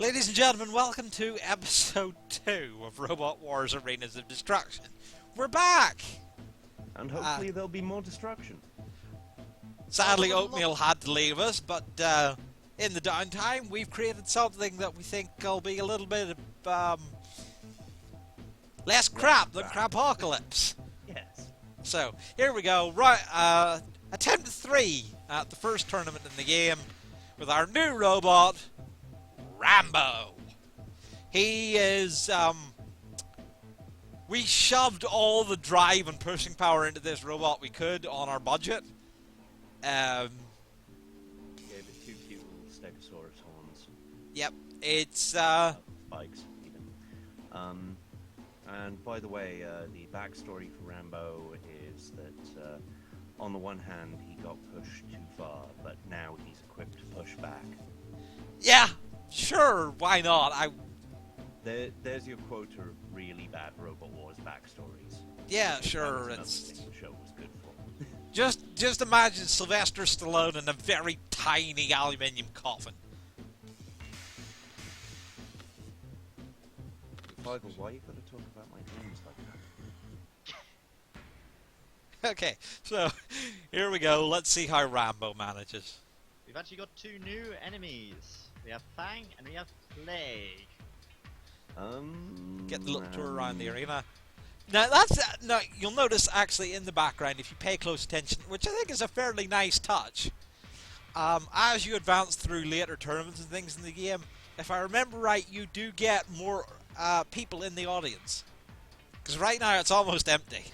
Ladies and gentlemen, welcome to episode 2 of Robot Wars Arenas of Destruction. We're back! And hopefully there'll be more destruction. Sadly, Oatmeal had to leave us, but in the downtime, we've created something that we think will be a little bit less crap than Crapocalypse. Yes. So, here we go. Right, attempt 3 at the first tournament in the game with our new robot, Rambo. He is, we shoved all the drive and pushing power into this robot we could on our budget. Gave it 2 cute little Stegosaurus horns. Yep, it's, Spikes, even. And by the way, the backstory for Rambo is that, on the one hand, he got pushed too far, but now he's equipped to push back. yeah, sure, why not? There's your quota of really bad Robot Wars backstories. Yeah, That sure, was another it's... thing the show was good for. Just imagine Sylvester Stallone in a very tiny aluminium coffin. Michael, why you gotta talk about my games like that? Okay, so here we go. Let's see how Rambo manages. We've actually got 2 new enemies. We have Fang and we have Plague. Get the little tour around the arena. Now now you'll notice actually in the background, if you pay close attention, which I think is a fairly nice touch. As you advance through later tournaments and things in the game, if I remember right, you do get more people in the audience. Because right now it's almost empty.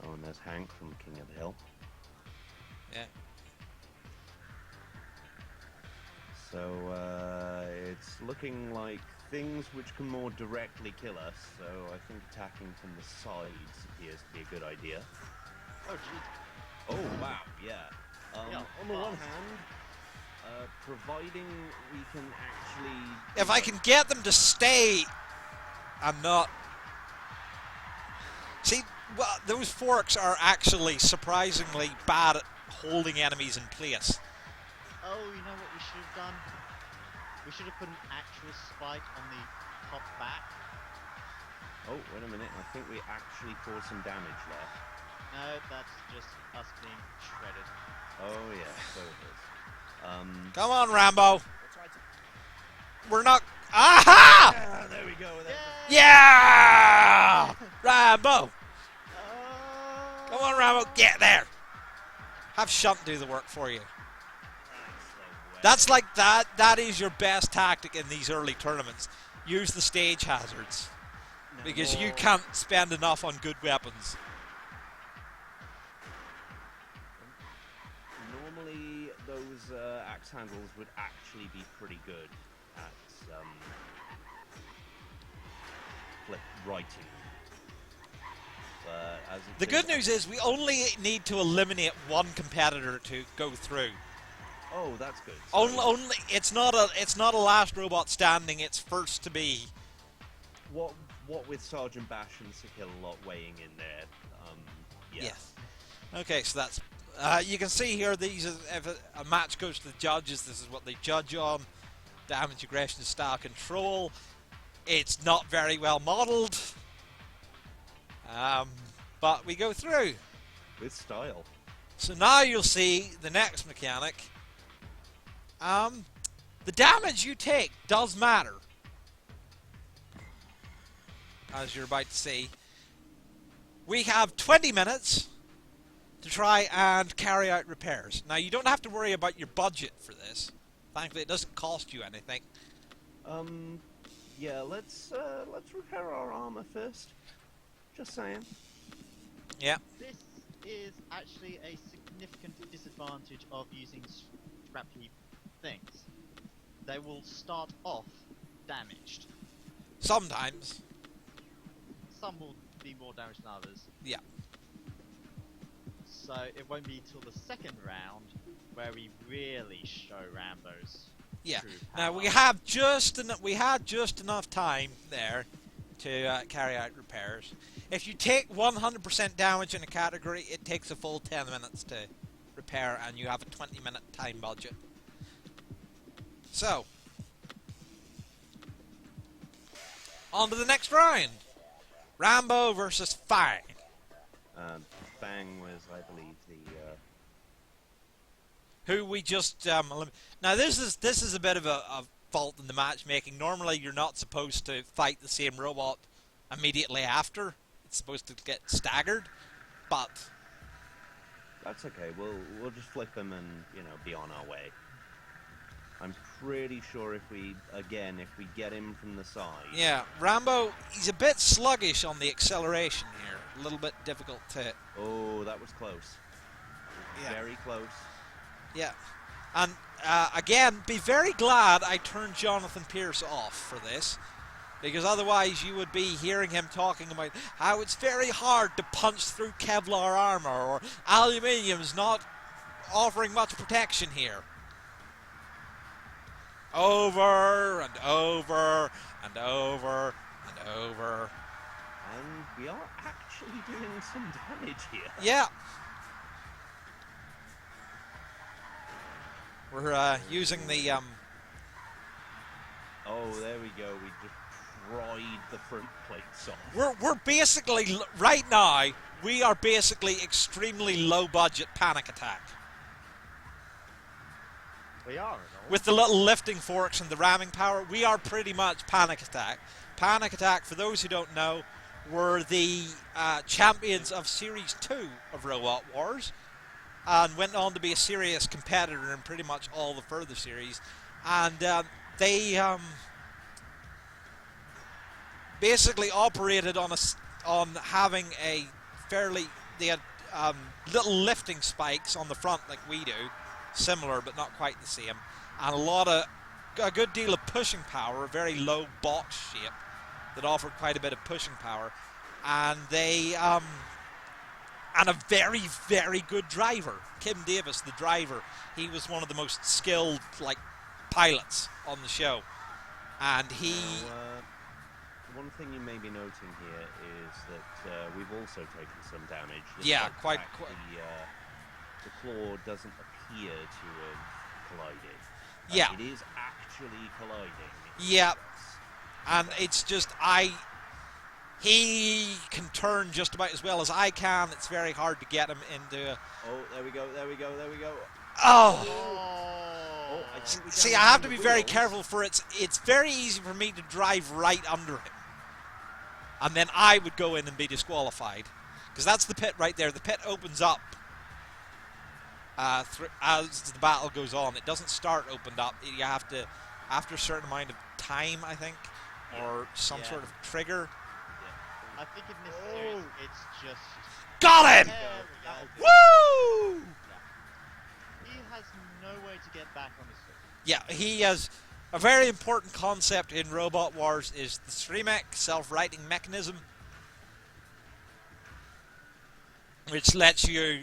Oh, and there's Hank from King of the Hill. Yeah. So, it's looking like things which can more directly kill us, so I think attacking from the sides appears to be a good idea. Oh, gee. Oh, wow, yeah. Yeah, on the one fast. hand, providing we can actually... If I can get them to stay and not... See, well, those forks are actually surprisingly bad at holding enemies in place. Oh, you know what we should have done? We should have put an actual spike on the top back. Oh, wait a minute, I think we actually caused some damage there. No, that's just us being shredded. Oh, yeah, so it is. Come on, Rambo. We're not... Aha! Yeah, there we go. Yeah! Rambo! Oh! Come on, Rambo, get there! Have Shunt do the work for you. That's like that is your best tactic in these early tournaments. Use the stage hazards. Because you can't spend enough on good weapons. Normally, those axe handles would actually be pretty good at flip writing. But as The good news is we only need to eliminate one competitor to go through. Oh, that's good. So Only it's not a last robot standing. It's first to be. what with Sergeant Bash and Sikill-a-Lot weighing in there? Yeah. Yeah. Okay, so that's you can see here. These if a match goes to the judges, this is what they judge on: damage, aggression, style, control. It's not very well modelled, but we go through. With style. So now you'll see the next mechanic. The damage you take does matter, as you're about to see. We have 20 minutes to try and carry out repairs. Now, you don't have to worry about your budget for this. Thankfully, it doesn't cost you anything. Yeah. Let's repair our armor first. Just saying. Yeah. This is actually a significant disadvantage of using scrappy things. They will start off damaged. Sometimes. Some will be more damaged than others. Yeah. So it won't be till the second round where we really show Rambo's Yeah. true Now power. we had just enough time there to carry out repairs. If you take 100% damage in a category, it takes a full 10 minutes to repair, and you have a 20-minute time budget. So, on to the next round. Rambo versus Fang. Fang was, I believe, the... Who we just now this is a bit of a fault in the matchmaking. Normally you're not supposed to fight the same robot immediately after. It's supposed to get staggered, but That's okay. We'll just flip him and, you know, be on our way. I'm pretty sure if we get him from the side. yeah, Rambo, he's a bit sluggish on the acceleration here. A little bit difficult to... Oh, that was close. Yeah. Very close. Yeah. And, again, be very glad I turned Jonathan Pierce off for this, because otherwise you would be hearing him talking about how it's very hard to punch through Kevlar armor, or aluminium's not offering much protection here. Over and over and over and over. And we are actually doing some damage here. Yeah. We're using the Oh, there we go. We just pried the front plates off. we're basically right now we are basically extremely low budget Panic Attack. We are. With the little lifting forks and the ramming power, we are pretty much Panic Attack. Panic Attack, for those who don't know, were the champions of Series 2 of Robot Wars, and went on to be a serious competitor in pretty much all the further series. And they basically operated on having a fairly... They had little lifting spikes on the front like we do, similar but not quite the same, and a good deal of pushing power, a very low box shape that offered quite a bit of pushing power, and they and a very, very good driver. Kim Davis, the driver, he was one of the most skilled pilots on the show, and he... One thing you may be noting here is that we've also taken some damage. Yeah, quite. The claw doesn't appear to have collided. Yeah. It is actually colliding. Yeah. And it's just, he can turn just about as well as I can. It's very hard to get him into... Oh, there we go. Oh! Oh, I think we See, I damaged have to the be very wheels. careful for it's very easy for me to drive right under him. And then I would go in and be disqualified. Because that's the pit right there. The pit opens up as the battle goes on. It doesn't start opened up. You have to, after a certain amount of time, I think, or some sort of trigger. I think in this series, it's just... Got him! There we go. Woo! He has no way to get back on his feet. Yeah, he has a very important concept in Robot Wars is the Streamec self-righting mechanism, which lets you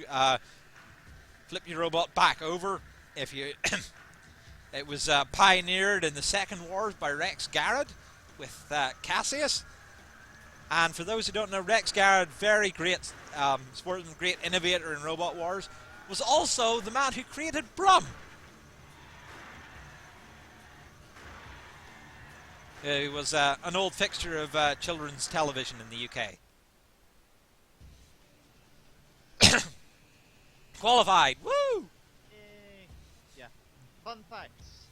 flip your robot back over if you... It was pioneered in the Second Wars by Rex Garrett with Cassius. And for those who don't know, Rex Garrett, very great sportsman, great innovator in Robot Wars, was also the man who created Brum. He was an old fixture of children's television in the UK. Qualified, woo! Yay. Yeah. Fun facts.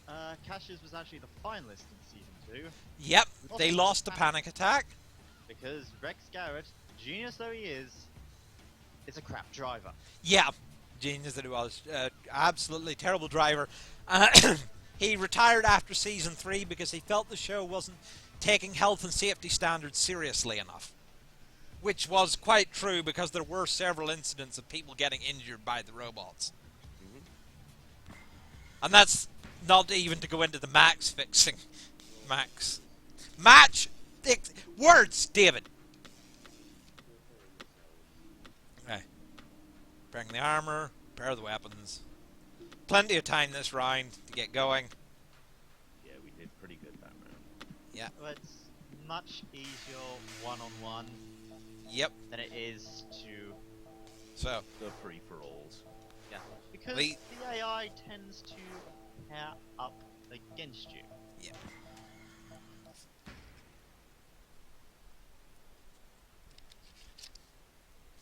Cassius was actually the finalist in Season 2. Yep, they lost to Panic Attack. Because Rex Garrett, genius though he is a crap driver. Yeah, genius that he was. Absolutely terrible driver. He retired after Season 3 because he felt the show wasn't taking health and safety standards seriously enough. Which was quite true because there were several incidents of people getting injured by the robots. Mm-hmm. And that's not even to go into the Max fixing. Match! Words, David! Okay. Bring the armor, prepare the weapons. Plenty of time this round to get going. Yeah, we did pretty good that round. Yeah. Well, it's much easier one-on-one Yep. than it is to... So, The free-for-alls. Yeah. Because The- the AI tends to pair up against you. Yeah.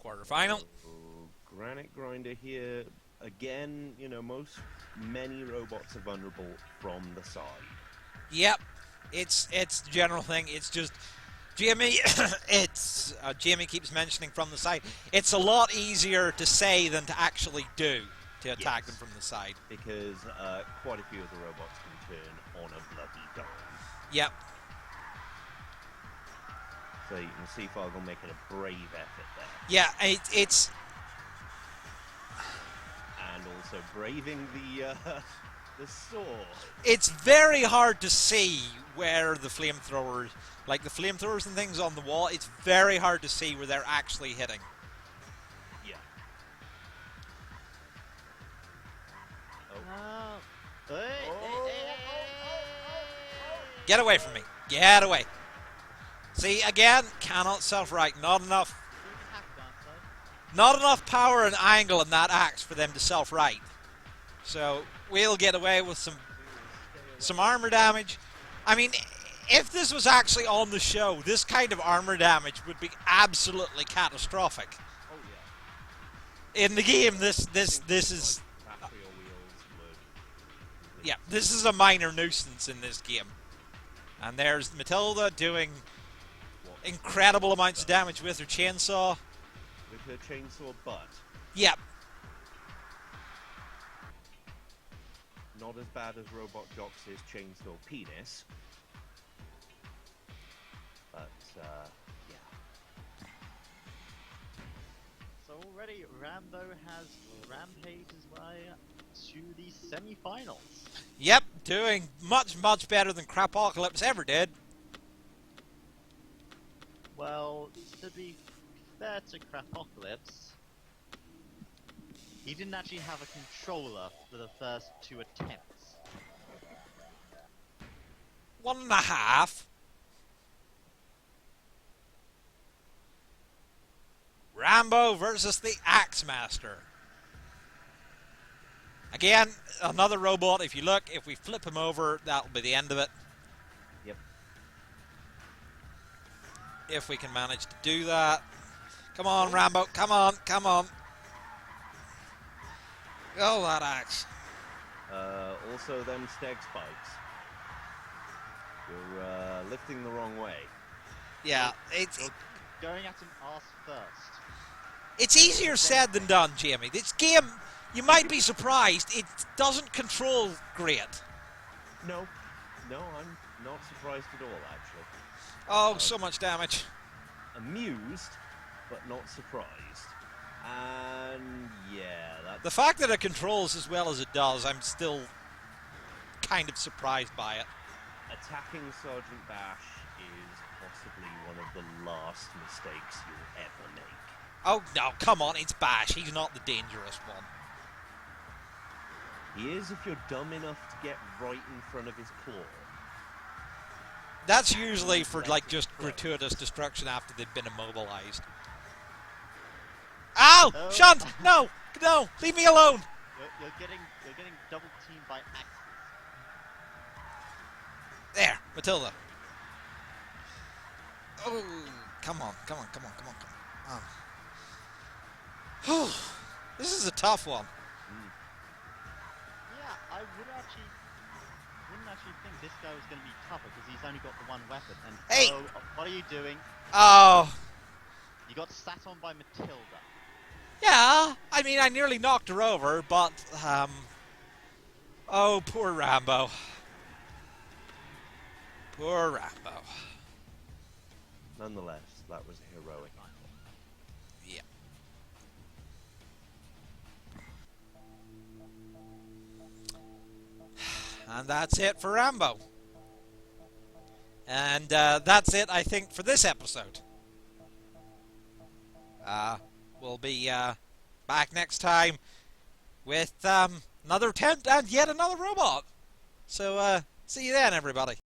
Quarterfinal. So, Granite Grinder here again. You know, many robots are vulnerable from the side. Yep. It's the general thing. It's just Jamie. It's Jamie keeps mentioning from the side. It's a lot easier to say than to actually do to attack them from the side. Because quite a few of the robots can turn on a bloody dime. Yep. So you can see Fargle making a brave effort there. Yeah. It's And also braving the the sword. It's very hard to see where the flamethrowers, like the flamethrowers and things on the wall, it's very hard to see where they're actually hitting. Yeah. Get away from me. Get away. See, again, cannot self-right. Not enough power and angle in that axe for them to self-right. So we'll get away with some armor damage. I mean, if this was actually on the show, this kind of armor damage would be absolutely catastrophic. Oh yeah. In the game, this is yeah, this is a minor nuisance in this game. And there's Matilda doing incredible amounts of damage with her chainsaw. With her chainsaw butt. Yep. Not as bad as Robot Jock's chainsaw penis. But, yeah. So already Rambo has rampaged his way to the semi-finals. Yep, doing much better than Crapocalypse ever did. Well, to be fair to Crapocalypse, he didn't actually have a controller for the first 2 attempts. 1.5. Rambo versus the Axe Master. Again, another robot. If you look, if we flip him over, that'll be the end of it. Yep. If we can manage to do that. Come on, Rambo. Come on. Come on. Oh, that axe. Also them steg spikes. You're lifting the wrong way. Yeah, it's Going at him arse first. it's easier said than done, Jamie. This game, you might be surprised, it doesn't control great. No, I'm not surprised at all, actually. Oh, so much damage. Amused, but not surprised. And yeah, that's... The fact that it controls as well as it does, I'm still kind of surprised by it. Attacking Sergeant Bash is possibly one of the last mistakes you'll ever make. Oh, no, come on, it's Bash. He's not the dangerous one. He is if you're dumb enough to get right in front of his claw. That's usually for, like, just gratuitous destruction after they've been immobilized. Ow! Oh. Shunt! No! No! Leave me alone! You're getting double teamed by axes. There, Matilda. Oh, come on, come on, come on, come on, come on. Whew. This is a tough one. Yeah, I wouldn't actually think this guy was going to be tougher because he's only got the one weapon. And Hey! oh, what are you doing? Oh, You got sat on by Matilda. yeah. I mean, I nearly knocked her over, but oh, poor Rambo. Poor Rambo. Nonetheless, that was a heroic. Yeah. And that's it for Rambo. And that's it, I think, for this episode. We'll be back next time with another attempt and yet another robot. So, see you then, everybody.